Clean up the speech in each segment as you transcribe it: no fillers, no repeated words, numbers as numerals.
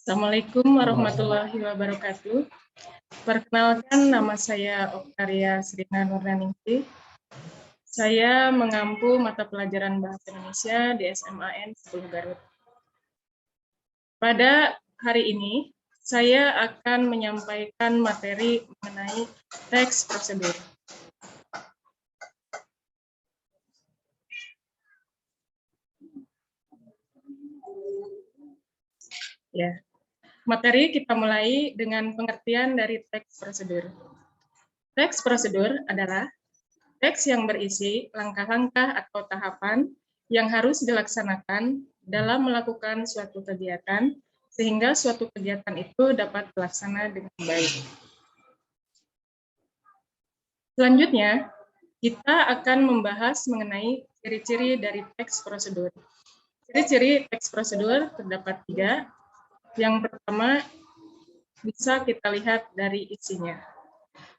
Assalamualaikum warahmatullahi wabarakatuh. Perkenalkan, nama saya Oktaria Srina Nurnaningsih. Saya mengampu mata pelajaran Bahasa Indonesia di SMAN 10 Garut. Pada hari ini, saya akan menyampaikan materi mengenai teks prosedur. Ya, materi kita mulai dengan pengertian dari teks prosedur. Teks prosedur adalah teks yang berisi langkah-langkah atau tahapan yang harus dilaksanakan dalam melakukan suatu kegiatan, sehingga suatu kegiatan itu dapat dilaksanakan dengan baik. Selanjutnya, kita akan membahas mengenai ciri-ciri dari teks prosedur. Ciri-ciri teks prosedur terdapat 3. Yang pertama, bisa kita lihat dari isinya.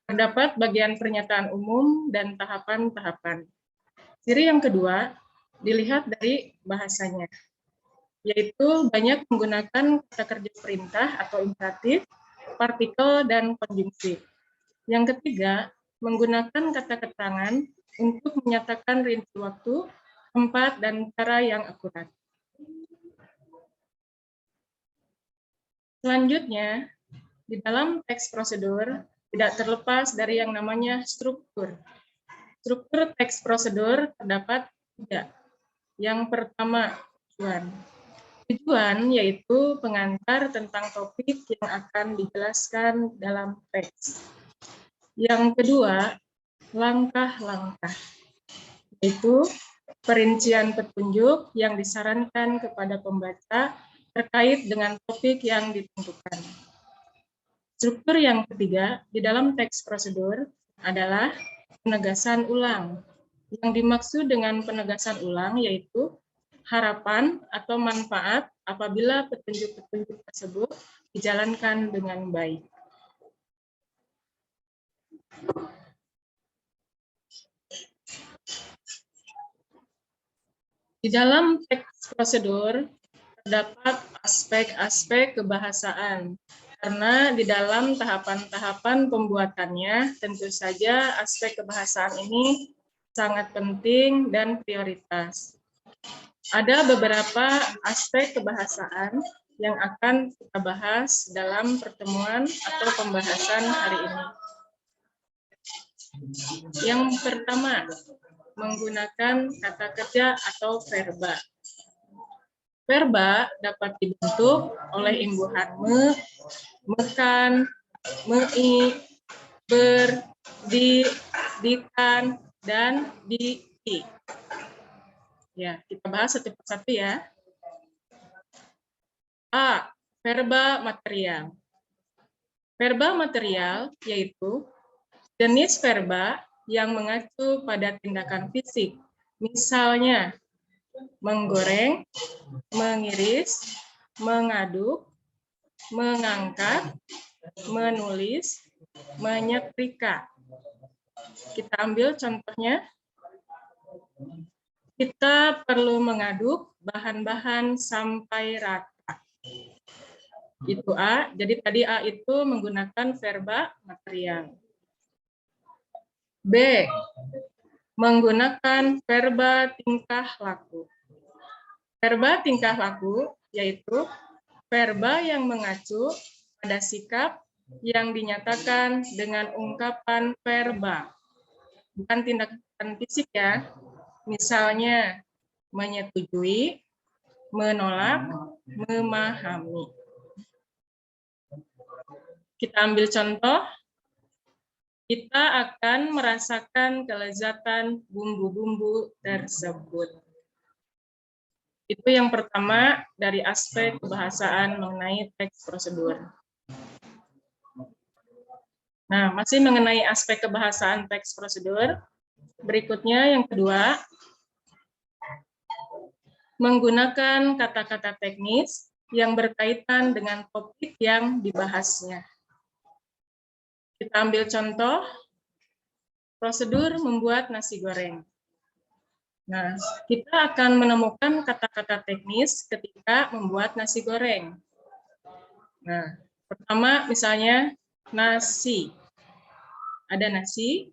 Terdapat bagian pernyataan umum dan tahapan-tahapan. Ciri yang kedua, dilihat dari bahasanya, yaitu banyak menggunakan kata kerja perintah atau imperatif, partikel, dan konjungsi. Yang ketiga, menggunakan kata keterangan untuk menyatakan rinci waktu, tempat, dan cara yang akurat. Selanjutnya, di dalam teks prosedur tidak terlepas dari yang namanya struktur. Struktur teks prosedur terdapat 3. Yang pertama, tujuan. Tujuan yaitu pengantar tentang topik yang akan dijelaskan dalam teks. Yang kedua, langkah-langkah, yaitu perincian petunjuk yang disarankan kepada pembaca terkait dengan topik yang ditentukan. Struktur yang ketiga di dalam teks prosedur adalah penegasan ulang. Yang dimaksud dengan penegasan ulang yaitu harapan atau manfaat apabila petunjuk-petunjuk tersebut dijalankan dengan baik. Di dalam teks prosedur terdapat aspek-aspek kebahasaan, karena di dalam tahapan-tahapan pembuatannya tentu saja aspek kebahasaan ini sangat penting dan prioritas. Ada beberapa aspek kebahasaan yang akan kita bahas dalam pertemuan atau pembahasan hari ini. Yang pertama, menggunakan kata kerja atau verba. Verba dapat dibentuk oleh imbuhan me, mekan, mei, ber, di, dikan, dan di. Ya, kita bahas satu persatu ya. A. Verba material. Verba material yaitu jenis verba yang mengacu pada tindakan fisik. Misalnya, menggoreng, mengiris, mengaduk, mengangkat, menulis, menyetrika. Kita ambil contohnya. Kita perlu mengaduk bahan-bahan sampai rata. Itu A. Jadi tadi A itu menggunakan verba material. B. Menggunakan verba tingkah laku. Verba tingkah laku yaitu verba yang mengacu pada sikap yang dinyatakan dengan ungkapan verba. Bukan tindakan fisik ya. Misalnya menyetujui, menolak, memahami. Kita ambil contoh. Kita akan merasakan kelezatan bumbu-bumbu tersebut. Itu yang pertama dari aspek kebahasaan mengenai teks prosedur. Nah, masih mengenai aspek kebahasaan teks prosedur. Berikutnya yang kedua, menggunakan kata-kata teknis yang berkaitan dengan topik yang dibahasnya. Kita ambil contoh, prosedur membuat nasi goreng. Nah, kita akan menemukan kata-kata teknis ketika membuat nasi goreng. Nah, pertama misalnya nasi. Ada nasi,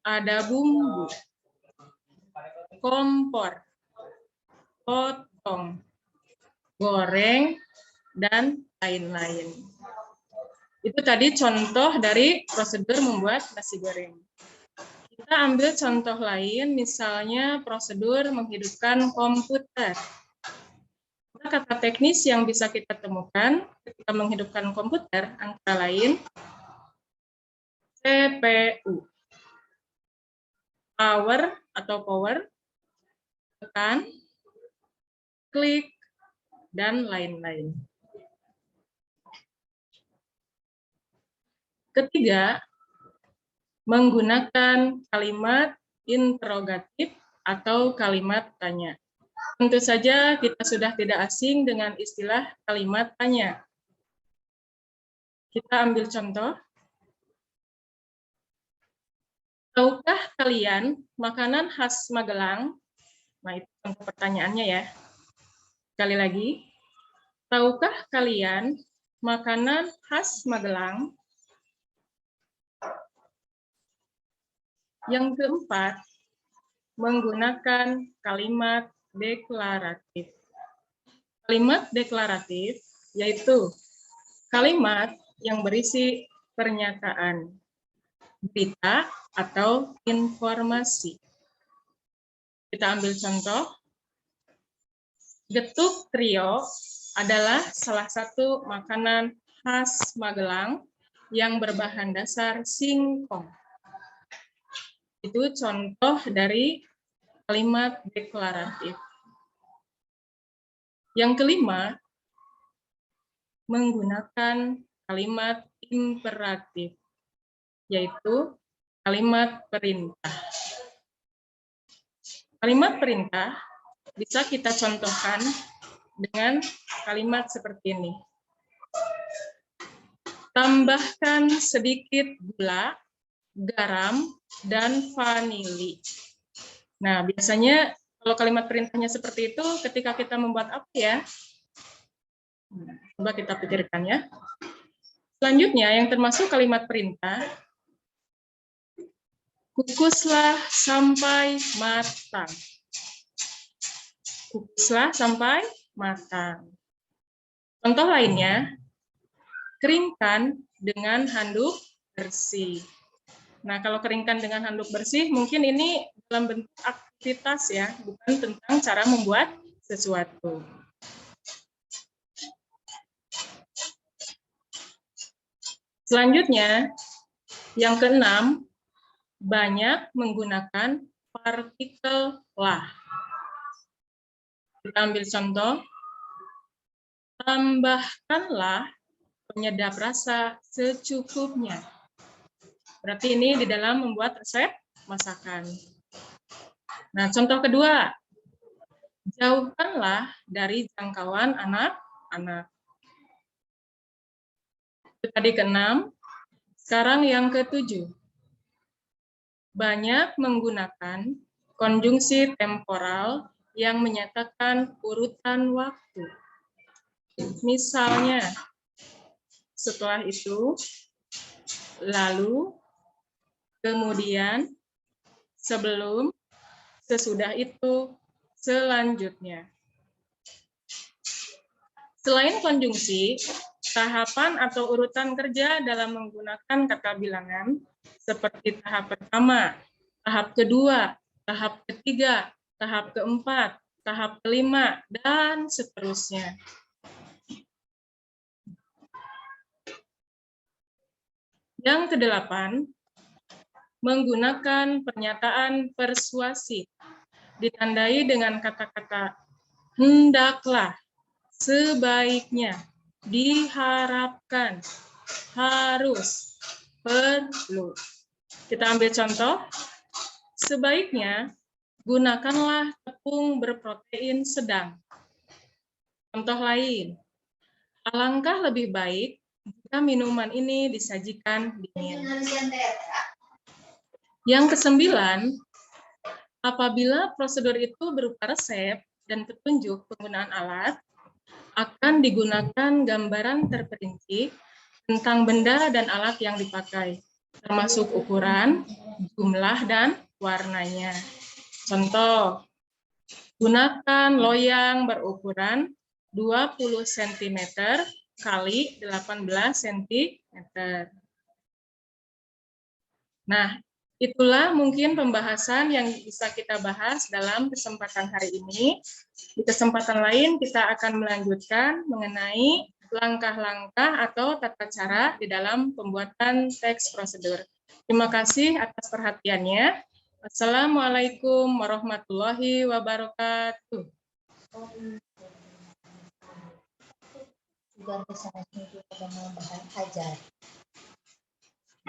ada bumbu, kompor, potong, goreng, dan lain-lain. Itu tadi contoh dari prosedur membuat nasi goreng. Kita ambil contoh lain, misalnya prosedur menghidupkan komputer. Kata teknis yang bisa kita temukan ketika menghidupkan komputer antara lain CPU, power, tekan, klik, dan lain-lain. Ketiga, menggunakan kalimat interrogatif atau kalimat tanya. Tentu saja kita sudah tidak asing dengan istilah kalimat tanya. Kita ambil contoh. Tahukah kalian makanan khas Magelang? Nah, itu contoh pertanyaannya ya. Sekali lagi, tahukah kalian makanan khas Magelang? Yang keempat, menggunakan kalimat deklaratif. Kalimat deklaratif yaitu kalimat yang berisi pernyataan, berita, atau informasi. Kita ambil contoh. Getuk trio adalah salah satu makanan khas Magelang yang berbahan dasar singkong. Itu contoh dari kalimat deklaratif. Yang kelima, menggunakan kalimat imperatif, yaitu kalimat perintah. Kalimat perintah bisa kita contohkan dengan kalimat seperti ini. Tambahkan sedikit gula, garam, dan vanili. Nah, biasanya kalau kalimat perintahnya seperti itu, ketika kita membuat apa ya? Coba kita pikirkan ya. Selanjutnya, yang termasuk kalimat perintah, kukuslah sampai matang. Kukuslah sampai matang. Contoh lainnya, keringkan dengan handuk bersih. Nah, kalau keringkan dengan handuk bersih, mungkin ini dalam bentuk aktivitas ya, bukan tentang cara membuat sesuatu. Selanjutnya, yang keenam, banyak menggunakan partikel lah. Kita ambil contoh, tambahkanlah penyedap rasa secukupnya. Berarti ini di dalam membuat resep masakan. Nah, contoh kedua, jauhkanlah dari jangkauan anak-anak. Itu tadi keenam. Sekarang yang ketujuh, banyak menggunakan konjungsi temporal yang menyatakan urutan waktu. Misalnya, setelah itu, lalu, kemudian, sebelum, sesudah itu, selanjutnya. Selain konjungsi, tahapan atau urutan kerja dalam menggunakan kata bilangan seperti tahap pertama, tahap kedua, tahap ketiga, tahap keempat, tahap kelima, dan seterusnya. Yang kedelapan, menggunakan pernyataan persuasif, ditandai dengan kata-kata hendaklah, sebaiknya, diharapkan, harus, perlu. Kita ambil contoh. Sebaiknya, gunakanlah tepung berprotein sedang. Contoh lain, alangkah lebih baik jika minuman ini disajikan dingin. Yang kesembilan, Apabila prosedur itu berupa resep dan petunjuk penggunaan alat, akan digunakan gambaran terperinci tentang benda dan alat yang dipakai, termasuk ukuran, jumlah, dan warnanya. Contoh, gunakan loyang berukuran 20 cm kali 18 cm. Nah, itulah mungkin pembahasan yang bisa kita bahas dalam kesempatan hari ini. Di kesempatan lain kita akan melanjutkan mengenai langkah-langkah atau tata cara di dalam pembuatan teks prosedur. Terima kasih atas perhatiannya. Assalamualaikum warahmatullahi wabarakatuh. Juga kesana juga ajar.